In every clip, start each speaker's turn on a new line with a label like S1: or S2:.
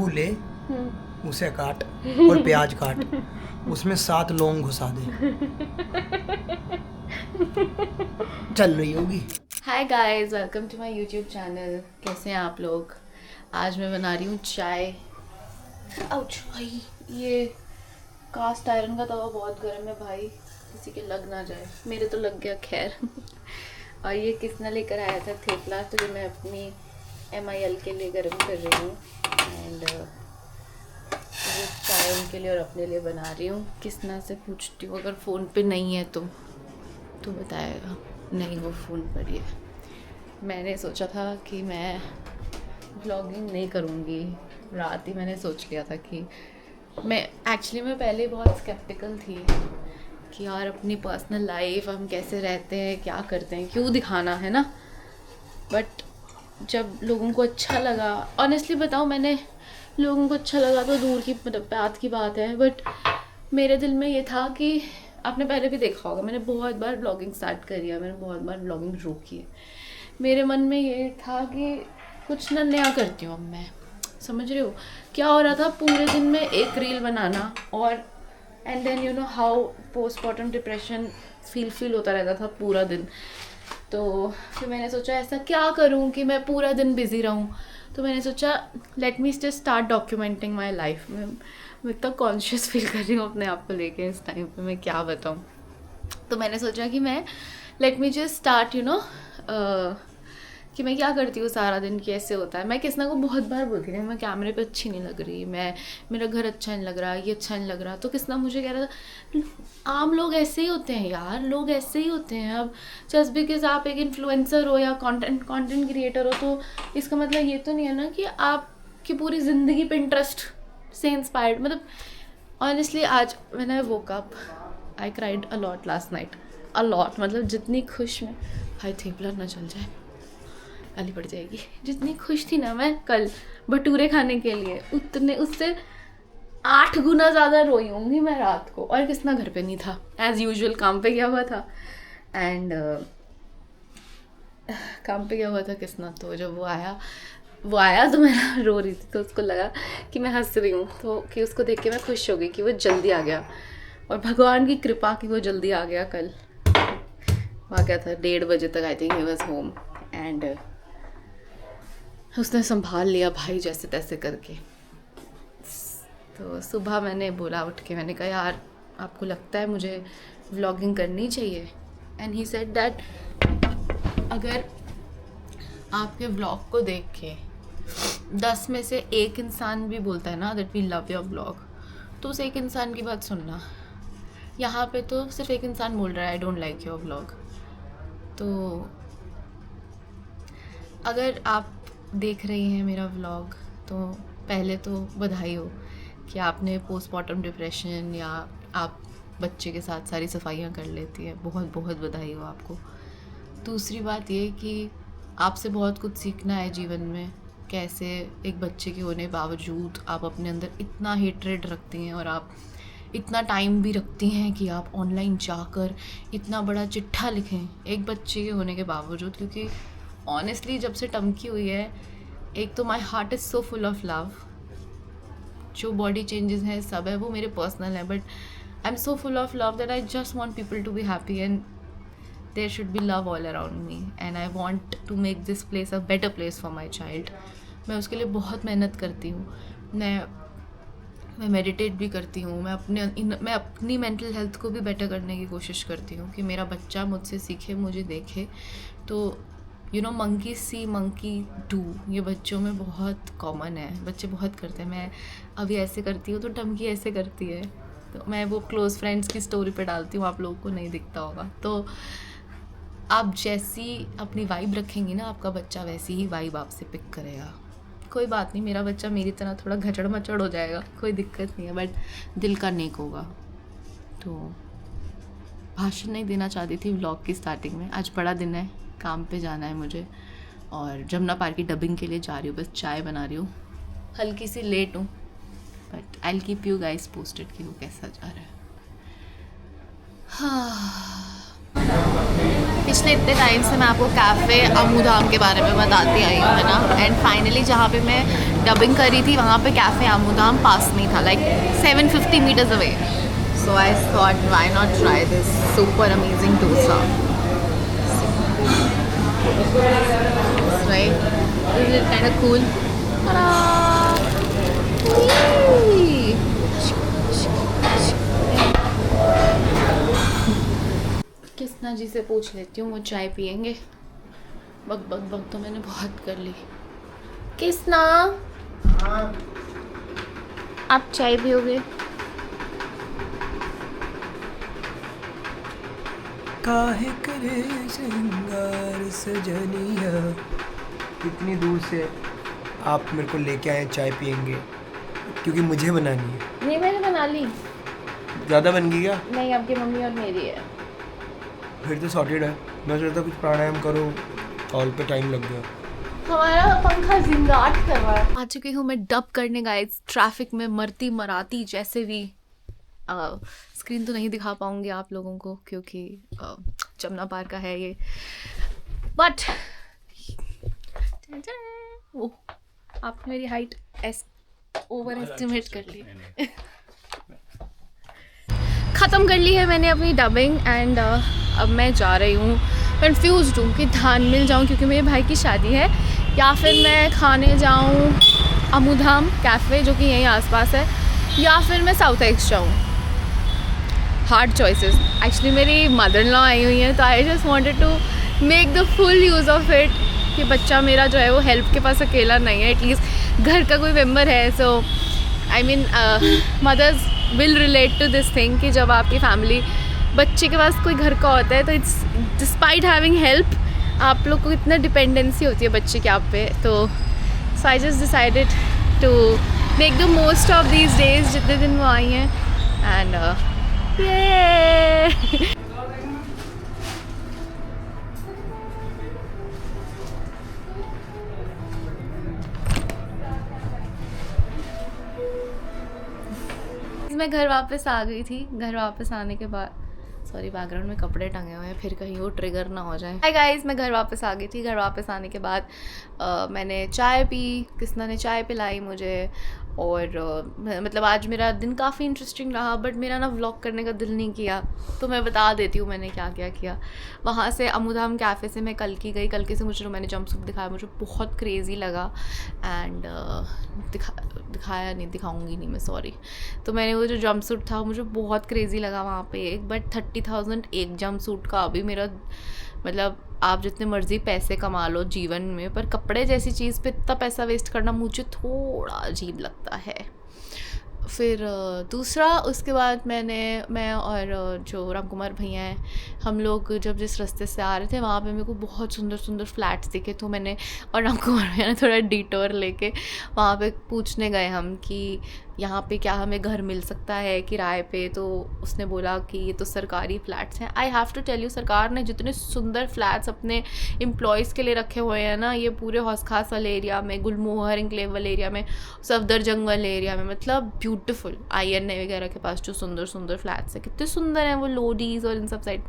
S1: आलू ले, उसे काट और प्याज काट, उसमें 7 लौंग घुसा दे, चल रही होगी।
S2: Hi guys, welcome to my YouTube channel. कैसे हैं आप लोग? आज मैं बना रही हूँ चाय। आउच भाई, ये कास्ट आयरन का तवा बहुत गर्म है भाई, किसी के लग ना जाए। मेरे तो लग गया खैर। और ये किसने लेकर आया था थेपला, तो ये मैं अपनी MIL के लिए गर्म कर रही हूँ। एंड ये चाय उनके लिए और अपने लिए बना रही हूँ। किसना से पूछती हूँ, अगर फ़ोन पे नहीं है तो बताएगा। नहीं, वो फ़ोन पर ही है। मैंने सोचा था कि मैं व्लॉगिंग नहीं करूँगी, रात ही मैंने सोच लिया था कि मैं पहले बहुत स्केप्टिकल थी कि यार अपनी पर्सनल लाइफ हम कैसे रहते हैं, क्या करते हैं, क्यों दिखाना है ना। बट जब लोगों को अच्छा लगा, ऑनेस्टली बताऊँ, मैंने लोगों को अच्छा लगा तो दूर की मतलब बात की बात है, बट मेरे दिल में ये था कि आपने पहले भी देखा होगा, मैंने बहुत बार ब्लॉगिंग स्टार्ट करी है, मैंने बहुत बार ब्लॉगिंग रोकी है। मेरे मन में ये था कि कुछ ना नया करती हूँ अब मैं। समझ रहे हो क्या हो रहा था? पूरे दिन में एक रील बनाना और and then you know how postpartum depression feel होता रहता था पूरा दिन। तो फिर मैंने सोचा ऐसा क्या करूँ कि मैं पूरा दिन बिज़ी रहूँ। तो मैंने सोचा let me just start documenting my life. मैं इतना कॉन्शियस फील कर रही हूँ अपने आप को लेके इस टाइम पे, मैं क्या बताऊँ। तो मैंने सोचा कि मैं let me just start you know कि मैं क्या करती हूँ सारा दिन, कैसे होता है। मैं किसना को बहुत बार बोलती थी मैं कैमरे पे अच्छी नहीं लग रही, मेरा घर अच्छा नहीं लग रहा, ये अच्छा नहीं लग रहा। तो किसना मुझे कह रहा था आम लोग ऐसे ही होते हैं यार, लोग ऐसे ही होते हैं। अब जस्ट बिकॉज आप एक इन्फ्लुएंसर हो या कंटेंट क्रिएटर हो तो इसका मतलब ये तो नहीं है ना कि आपकी पूरी ज़िंदगी पिंटरेस्ट से इंस्पायर्ड। मतलब ऑनेस्टली आज when I woke up I cried a lot last night, a lot. मतलब जितनी खुश मैं, हाय थेपला ना चल जाए, गाली पड़ जाएगी। जितनी खुश थी ना मैं कल भटूरे खाने के लिए, उतने उससे 8 गुना ज़्यादा रोई होंगी मैं रात को। और किसना घर पे नहीं था, एज़ यूजुअल काम पे गया हुआ था। एंड काम पे गया हुआ था किसना, तो जब वो आया तो मैं रो रही थी। तो उसको लगा कि मैं हंस रही हूँ, तो कि उसको देख के मैं खुश हो गई कि वो जल्दी आ गया। और भगवान की कृपा कि वो जल्दी आ गया। कल वहाँ क्या था, 1:30 बजे तक I think he was home. And उसने संभाल लिया भाई जैसे तैसे करके। तो सुबह मैंने बोला उठ के, मैंने कहा यार आपको लगता है मुझे व्लॉगिंग करनी चाहिए? एंड ही सेड दैट अगर आपके व्लॉग को देख के 10 में से 1 इंसान भी बोलता है ना that we love your vlog, तो उस एक इंसान की बात सुनना। यहाँ पे तो सिर्फ एक इंसान बोल रहा है I don't like your vlog. तो अगर आप देख रही हैं मेरा व्लॉग तो पहले तो बधाई हो कि आपने पोस्टमार्टम डिप्रेशन या आप बच्चे के साथ सारी सफाइयाँ कर लेती हैं, बहुत बहुत बधाई हो आपको। दूसरी बात ये कि आपसे बहुत कुछ सीखना है जीवन में, कैसे एक बच्चे के होने बावजूद आप अपने अंदर इतना हेट्रेड रखती हैं और आप इतना टाइम भी रखती हैं कि आप ऑनलाइन जाकर इतना बड़ा चिट्ठा लिखें एक बच्चे के होने के बावजूद। क्योंकि ऑनेस्टली जब से टमकी हुई है, एक तो my heart is so full of love. जो बॉडी चेंजेस हैं सब है वो मेरे पर्सनल है, but I am so full of love that I just want people to be happy and there should be love all around me. And I want to make this place a better place for my child. मैं उसके लिए बहुत मेहनत करती हूँ। मैं meditate भी करती हूँ। मैं अपनी मेंटल हेल्थ को भी बेटर करने की कोशिश करती हूँ कि मेरा बच्चा मुझसे सीखे, मुझे देखे। तो you know monkey C monkey do, ये बच्चों में बहुत कॉमन है, बच्चे बहुत करते हैं। मैं अभी ऐसे करती हूँ तो टमकी ऐसे करती है, तो मैं वो क्लोज़ फ्रेंड्स की स्टोरी पे डालती हूँ, आप लोगों को नहीं दिखता होगा। तो आप जैसी अपनी वाइब रखेंगी ना, आपका बच्चा वैसी ही वाइब आपसे पिक करेगा। कोई बात नहीं, मेरा बच्चा मेरी तरह थोड़ा घचड़ मचड़ हो जाएगा, कोई दिक्कत नहीं है, बट दिल का नेक होगा। तो भाषण नहीं देना चाहती थी व्लॉग की स्टार्टिंग में। आज बड़ा दिन है, काम पे जाना है मुझे और जमुना पार्क की डबिंग के लिए जा रही हूँ। बस चाय बना रही हूँ, हल्की सी लेट हूँ, but I will keep you guys posted कि वो कैसा जा रहा है। हाँ, पिछले इतने टाइम से मैं आपको कैफ़े अमूधाम के बारे में बताती आई हूँ, है ना। एंड फाइनली जहाँ पे मैं डबिंग करी थी वहाँ पे कैफ़े आमूदाम पास में था, like 750 metres away. So I thought why not try this super amazing dosa. Right? Isn't it kind of cool? Krishna ji से पूछ लेती हूँ वो चाय पियेंगे. बक बक बक तो मैंने बहुत कर ली. कृष्णा आप चाय पियोगे?
S1: काहे करे श्रृंगार सजनिया, इतनी दूर से आप मेरे को लेके आए चाय पियेंगे क्योंकि मुझे बनानी है.
S2: नहीं मैंने बना ली.
S1: ज़्यादा बन गई क्या?
S2: नहीं आपकी मम्मी और मेरी है.
S1: फिर तो सॉर्टेड है. मैं सोचता कुछ प्राणायाम करो, कॉल पे टाइम लग गया.
S2: हमारा पंखा जिंगाट कर रहा है. आ चुकी हूँ मैं डब करने गाइस, ट्रैफिक में मरती मराती जैसे भी. स्क्रीन तो नहीं दिखा पाऊंगी आप लोगों को क्योंकि जमुना पार का है ये, बट आपने मेरी हाइट ओवर एस्टिमेट कर ली. ख़त्म कर ली है मैंने अपनी डबिंग एंड अब मैं जा रही हूँ. कन्फ्यूज़्ड हूँ कि धान मिल जाऊँ क्योंकि मेरे भाई की शादी है, या फिर मैं खाने जाऊँ अमूधाम कैफ़े जो कि यहीं आसपास है, या फिर मैं साउथ एक्स जाऊँ. Hard choices. एक्चुअली मेरी मदर इन लॉ आई हुई है तो I just wanted to make the full use of it कि बच्चा मेरा जो है वो हेल्प के पास अकेला नहीं है, एटलीस्ट घर का कोई मेम्बर है. So I mean mothers will relate to this thing कि जब आपकी फैमिली बच्चे के पास कोई घर का होता है तो इट्स डिस्पाइट हैविंग हेल्प आप लोग को इतना डिपेंडेंसी होती है बच्चे के आप पे. तो so I just decided to make the most of these days जितने दिन वो आई हैं. एंड ये मैं घर वापस आ गई थी. घर वापस आने के बाद सॉरी बैकग्राउंड में कपड़े टंगे हुए हैं फिर कहीं वो ट्रिगर ना हो जाए. हाय गाइस, मैं घर वापस आ गई थी. घर वापस आने के बाद मैंने चाय पी. कृष्णा ने चाय पिलाई मुझे. और मतलब आज मेरा दिन काफ़ी इंटरेस्टिंग रहा, बट मेरा ना व्लॉग करने का दिल नहीं किया तो मैं बता देती हूँ मैंने क्या क्या किया. वहाँ से अमूधाम कैफ़े से मैं कल की गई. कल के से मुझे मैंने जंपसूट दिखाया, मुझे बहुत क्रेज़ी लगा. एंड दिखाया नहीं, दिखाऊंगी नहीं मैं, सॉरी. तो मैंने वो जो जंपसूट था मुझे बहुत क्रेज़ी लगा वहाँ पे एक, बट 30,000 एक जंपसूट का. अभी मेरा मतलब आप जितने मर्ज़ी पैसे कमा लो जीवन में, पर कपड़े जैसी चीज़ पे इतना पैसा वेस्ट करना मुझे थोड़ा अजीब लगता है. फिर दूसरा उसके बाद मैं और जो राम कुमार भैया हैं, हम लोग जब जिस रास्ते से आ रहे थे वहाँ पे मेरे को बहुत सुंदर सुंदर फ्लैट्स दिखे. तो मैंने और राम कुमार भैया ने थोड़ा डिटोर लेके वहाँ पे पूछने गए हम कि यहाँ पे क्या हमें घर मिल सकता है किराए पे. तो उसने बोला कि ये तो सरकारी फ्लैट्स हैं. I have to tell you, सरकार ने जितने सुंदर फ्लैट्स अपने एम्प्लॉयज़ के लिए रखे हुए हैं ना, ये पूरे हौस खास वाले एरिया में, गुलमोहर इंक्लेव वाले एरिया में, सफदरजंग वाले एरिया में, मतलब ब्यूटीफुल INA वगैरह के पास जो सुंदर सुंदर फ्लैट्स हैं, कितने सुंदर हैं वो, लोडीज़ और इन सब साइड.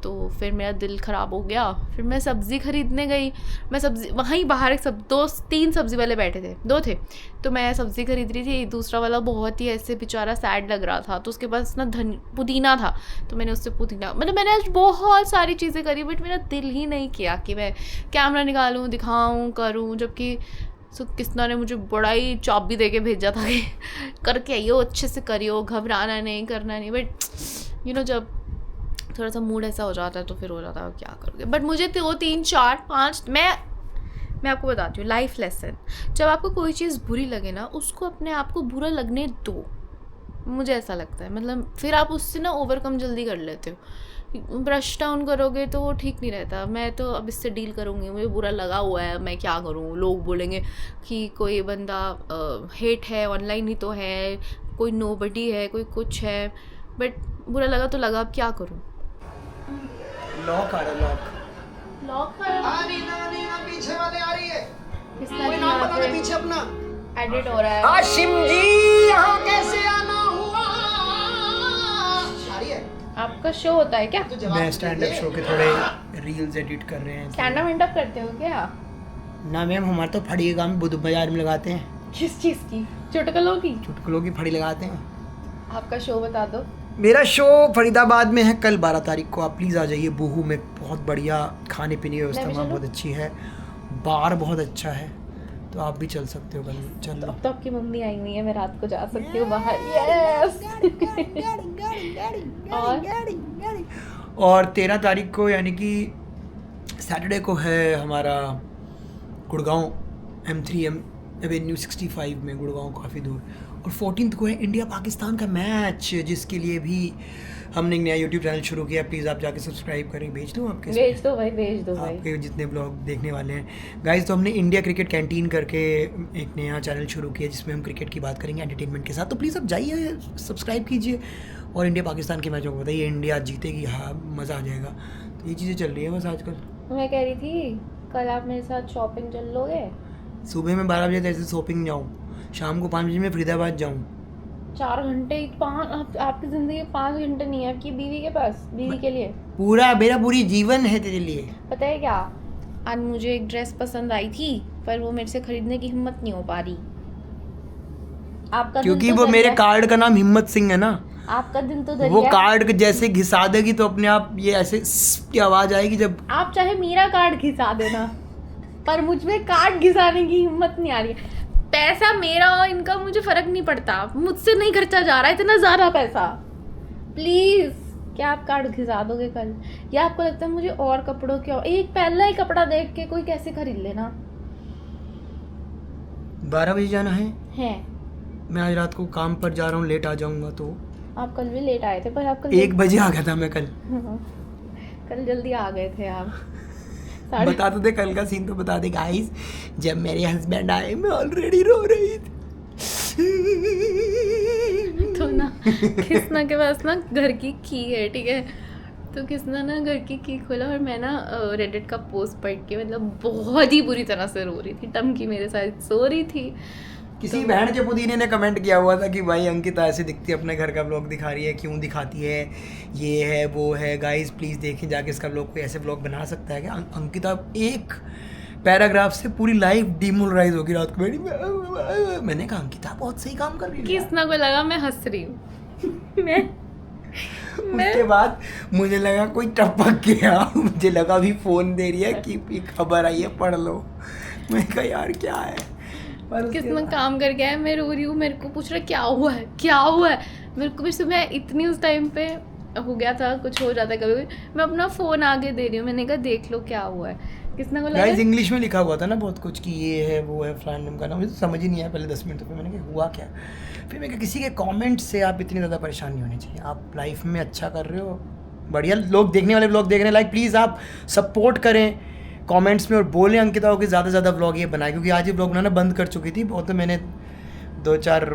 S2: तो फिर मेरा दिल ख़राब हो गया. फिर मैं सब्ज़ी ख़रीदने गई. मैं सब्ज़ी वहीं बाहर एक 2-3 सब्ज़ी वाले बैठे थे, 2 थे. तो मैं सब्ज़ी ख़रीद रही थी. दूसरा वाला बहुत ही ऐसे बेचारा सैड लग रहा था, तो उसके पास ना पुदीना था. तो मैंने उससे पुदीना, मतलब मैंने आज बहुत सारी चीज़ें करी, बट मेरा दिल ही नहीं किया कि मैं कैमरा निकालूँ, दिखाऊँ, करूँ. जबकि कृष्णा ने मुझे बड़ा ही चाबी दे के भेजा था कि करके आइयो, अच्छे से करियो, घबराना नहीं, करना नहीं. बट यू नो जब थोड़ा सा मूड ऐसा हो जाता है तो फिर हो जाता है क्या करोगे. बट मुझे 2, 3, 4, 5 मैं आपको बताती हूँ लाइफ लेसन. जब आपको कोई चीज़ बुरी लगे ना, उसको अपने आप को बुरा लगने दो, मुझे ऐसा लगता है. मतलब फिर आप उससे ना ओवरकम जल्दी कर लेते हो. ब्रश डाउन करोगे तो वो ठीक नहीं रहता. मैं तो अब इससे डील करूँगी, मुझे बुरा लगा हुआ है, मैं क्या करूँ. लोग बोलेंगे कि कोई बंदा हेट है, ऑनलाइन ही तो है, कोई नोबडी है, कोई कुछ है. बट बुरा लगा तो लगा, अब क्या करूँ.
S1: लॉक आ रहा,
S2: लॉक
S1: पीछे वाले आ रही है.
S2: कोई नाम बता दे
S1: पीछे अपना.
S2: एडिट हो रहा है.
S1: हाशिम जी यहाँ कैसे आना हुआ. आ रही है.
S2: आपका शो होता है क्या?
S1: मैं स्टैंड अप शो के थोड़े रील्स एडिट कर रहे हैं.
S2: स्टैंड अप करते हो क्या?
S1: ना मैम, हमारा तो फड़िए काम बुध बाजार में लगाते हैं.
S2: किस चीज़ की? चुटकुलों की?
S1: चुटकुलों की फड़ी लगाते हैं।
S2: आपका शो बता दो।
S1: मेरा शो फरीदाबाद में है कल 12 तारीख को, आप प्लीज़ आ जाइए। बूहू में बहुत बढ़िया खाने पीने की व्यवस्था
S2: मैं भी
S1: वहाँ
S2: चलूं?
S1: बहुत अच्छी है, बार बहुत अच्छा है, तो आप भी चल सकते हो कल। चल
S2: तो
S1: लो।
S2: अब तो आपकी मम्मी आई हुई है, मैं रात को जा सकती हूँ बाहर। यस।
S1: और 13 तारीख को यानी कि सैटरडे को है हमारा गुड़गांव M3 एवेन्यू 65 में, गुड़गांव काफ़ी दूर। और 14th को है इंडिया पाकिस्तान का मैच, जिसके लिए भी हमने एक नया यूट्यूब चैनल शुरू किया। प्लीज़ आप जाके सब्सक्राइब करें। भेज दूँ आपके
S2: भेज दो भाई, भेज दो भाई।
S1: आपके जितने ब्लॉग देखने वाले हैं गाइस। तो हमने इंडिया क्रिकेट कैंटीन करके एक नया चैनल शुरू किया, जिसमें हम क्रिकेट की बात करेंगे एंटरटेनमेंट के साथ। तो प्लीज़ आप जाइए, सब्सक्राइब कीजिए और इंडिया पाकिस्तान के मैचों को बताइए। इंडिया जीतेगी, हाँ मज़ा आ जाएगा। तो ये चीज़ें चल रही है बस आजकल।
S2: मैं कह रही थी कल आप मेरे साथ शॉपिंग चल लोगे?
S1: सुबह में 12 बजे जैसे शॉपिंग जाऊँ, शाम को 5 बजे में फरीदाबाद जाऊँ।
S2: 4 घंटे, आपकी ज़िंदगी में 5 घंटे नहीं है आपकी बीवी के पास, बीवी के लिए।
S1: पूरा मेरा पूरी जीवन है तेरे लिए।
S2: पता है क्या, आज मुझे एक ड्रेस पसंद आई थी, पर वो मेरे से खरीदने की हिम्मत नहीं हो पा रही। आपका
S1: क्योंकि
S2: दिन तो
S1: वो मेरे
S2: दरिया-
S1: कार्ड का नाम हिम्मत सिंह है ना।
S2: आपका दिन तो
S1: वो
S2: दरिया।
S1: कार्ड जैसे घिसा देगी तो अपने आप ये ऐसे की आवाज़ आएगी जब।
S2: आप चाहे मेरा कार्ड घिसा देना, पर मुझ में कार्ड घिसाने की हिम्मत नहीं आ रही है। पैसा मेरा और इनका मुझे फर्क नहीं पड़ता, मुझसे नहीं खर्चा जा रहा है इतना ज़्यादा पैसा। प्लीज़ क्या आप कार्ड घिसा दोगे कल? या आपको लगता है मुझे और कपड़ों की एक पहला ही कपड़ा देख के कोई कैसे खरीद लेना
S1: 12 बजे जाना है। मैं आज रात को काम पर जा रहा हूँ, लेट आ जाऊंगा। तो
S2: आप कल भी लेट आए थे, पर आप कल
S1: 1 बजे आ गया था मैं कल।
S2: कल जल्दी आ गए थे आप।
S1: बता तो दे कल का सीन, तो बता दे गाइस। जब मेरे हस्बैंड आए मैं ऑलरेडी रो रही थी।
S2: तो ना किसना के पास ना घर की की है, ठीक है, तो किसना ना घर की खोला और मैं ना रेडिट का पोस्ट पढ़ के मतलब बहुत ही बुरी तरह से रो रही थी। टमकी मेरे साथ सो रही थी।
S1: किसी बहन के पुदीने ने कमेंट किया हुआ था कि भाई अंकिता ऐसे दिखती है, अपने घर का व्लॉग दिखा रही है, क्यों दिखाती है, ये है वो है। गाइस प्लीज़ देखें जाके इसका व्लॉग। कोई ऐसे व्लॉग बना सकता है क्या? अंकिता एक पैराग्राफ से पूरी लाइफ डिमोरलाइज होगी रात को बैठी। मैंने कहा अंकिता बहुत सही काम कर रही है।
S2: किसना को लगा मैं हंस रही हूँ। मैं
S1: उसके बाद मुझे लगा कोई टपक गया। मुझे लगा भी फ़ोन दे रही है कि एक खबर आई है पढ़ लो। मैं कहा यार क्या है।
S2: किसमें काम कर गया है, मैं रो रही हूँ, मेरे को पूछ रहा है क्या हुआ है, क्या हुआ है। मेरे को भी सुबह इतनी उस टाइम पे हो गया था, कुछ हो जाता है कभी भी, मैं अपना फ़ोन आगे दे रही हूँ। मैंने कहा देख लो क्या हुआ है। किसने को लगा
S1: गाइस इंग्लिश में लिखा हुआ था ना बहुत कुछ कि ये है वो है फ्रेंड का नाम, मुझे तो समझ ही नहीं आया पहले 10 मिनट तक। मैंने कहा हुआ क्या। फिर मैं कहा किसी के कमेंट से आप इतनी ज़्यादा परेशान नहीं होनी चाहिए। आप लाइफ में अच्छा कर रहे हो, बढ़िया लोग देखने वाले ब्लॉग देख रहे हैं, लाइक प्लीज़ आप सपोर्ट करें कमेंट्स में और बोलें अंकिता हो कि ज़्यादा से ज़्यादा ब्लॉग ये बनाए, क्योंकि आज ये ब्लॉग बनाना बंद कर चुकी थी बहुत। तो मैंने 2-4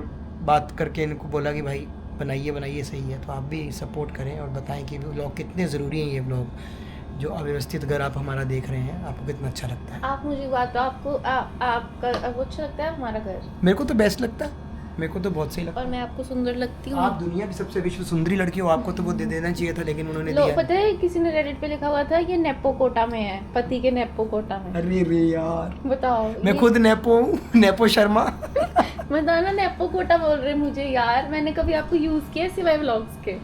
S1: बात करके इनको बोला कि भाई बनाइए सही है। तो आप भी सपोर्ट करें और बताएं कि ब्लॉग कितने ज़रूरी हैं। ये ब्लॉग जो अव्यवस्थित घर आप हमारा देख रहे हैं, आपको कितना अच्छा लगता है।
S2: आप मुझे बात तो आपको आपका वो अच्छा लगता है हमारा घर?
S1: मेरे को तो बेस्ट लगता है, मेरे को तो बहुत सही लगता
S2: और मैं आपको सुंदर लगती
S1: है।
S2: हूँ।
S1: आप दुनिया की सबसे विश्व सुंदरी लड़की हो, आपको तो वो दे देना चाहिए था, लेकिन उन्होंने
S2: लो
S1: दिया।
S2: पता है किसी ने रेडिट पे लिखा हुआ था ये नेपो कोटा में है, पति के नेपो कोटा में।
S1: अरे रे यार,
S2: बताओ
S1: मैं खुद नेपो हूँ, नेपो शर्मा।
S2: बताओ ना, नेपो कोटा बोल रहे मुझे यार। मैंने कभी आपको यूज किया सिवाय व्लॉग्स के?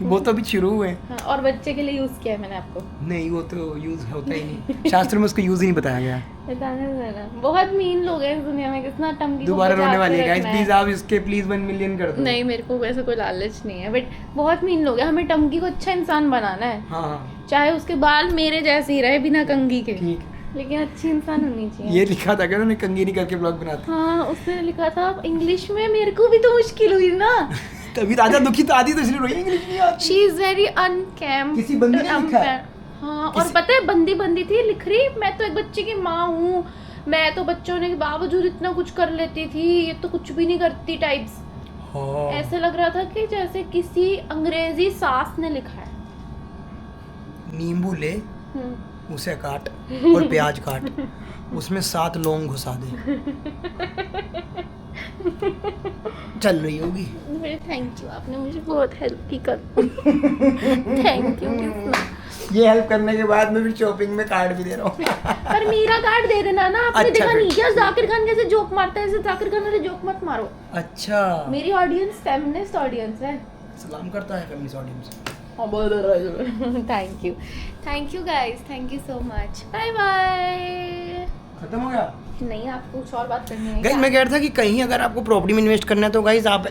S1: वो तो अभी शुरू हुए।
S2: हाँ, और बच्चे के लिए यूज किया है मैंने आपको।
S1: नहीं वो तो यूज़ होता ही नहीं, शास्त्र में उसको यूज़ ही नहीं बताया गया।
S2: बताने देना, बहुत मीन लोग हैं इस दुनिया में। कितना टमकी को
S1: दोबारा
S2: बचा
S1: रोने
S2: के
S1: वाली है गाइस,
S2: रखना
S1: प्लीज़ आप इसके प्लीज़ 1 मिलियन कर दो।
S2: नहीं, मेरे को वैसा कोई लालच नहीं है, बट बहुत मीन लोग हैं। हमें टमकी को अच्छा इंसान बनाना है,
S1: हाँ
S2: चाहे उसके बाल मेरे जैसे ही रहे बिना कंघी के,
S1: ठीक।
S2: लेकिन अच्छी इंसान होनी चाहिए।
S1: ये लिखा था कि उन्होंने कंघी नहीं करके ब्लॉग बनाते।
S2: हाँ, उसने लिखा था इंग्लिश में। मेरे को भी तो मुश्किल हुई ना।
S1: तभी राजा दुखी तो आधी तो इसलिए रोई, इंग्लिश नहीं आती।
S2: She is very unkempt.
S1: किसी बंदी ने लिखा है?
S2: हाँ, और पता है बंदी थी लिख रही, मैं तो एक बच्चे की माँ हूँ, मैं तो बच्चों ने के बावजूद इतना कुछ कर लेती थी, ये तो कुछ भी नहीं करती टाइप्स।
S1: हाँ।
S2: ऐसे लग रहा था कि जैसे किसी अंग्रेजी सास ने लिखा है।
S1: नींबू ले, उसे काट और प्याज काट, उसमें 7 लौंग घुसा दे। चल रही होगी।
S2: मेरे थैंक यू, आपने मुझे बहुत हेल्प की कर। Thank you.
S1: ये हेल्प करने के बाद मैं फिर शॉपिंग में कार्ड भी दे रहा हूँ।
S2: पर मेरा कार्ड दे देना ना, आपने
S1: अच्छा,
S2: देखा नहीं
S1: फिर।
S2: क्या जाकिर खान कैसे जोक मारता है, ऐसे जाकिर खान वाले जोक मत मारो।
S1: अच्छा,
S2: मेरी ऑडियंस फेमिनिस्ट ऑडियंस है।
S1: सलाम करता है feminist audience.
S2: Thank you guys, thank you so much, bye bye.
S1: खत्म हो गया?
S2: नहीं, आपको कुछ और बात करनी है
S1: गाइस
S2: क्या?
S1: मैं कह रहा था कि कहीं अगर आपको प्रॉपर्टी में इन्वेस्ट करना है तो गाइस आप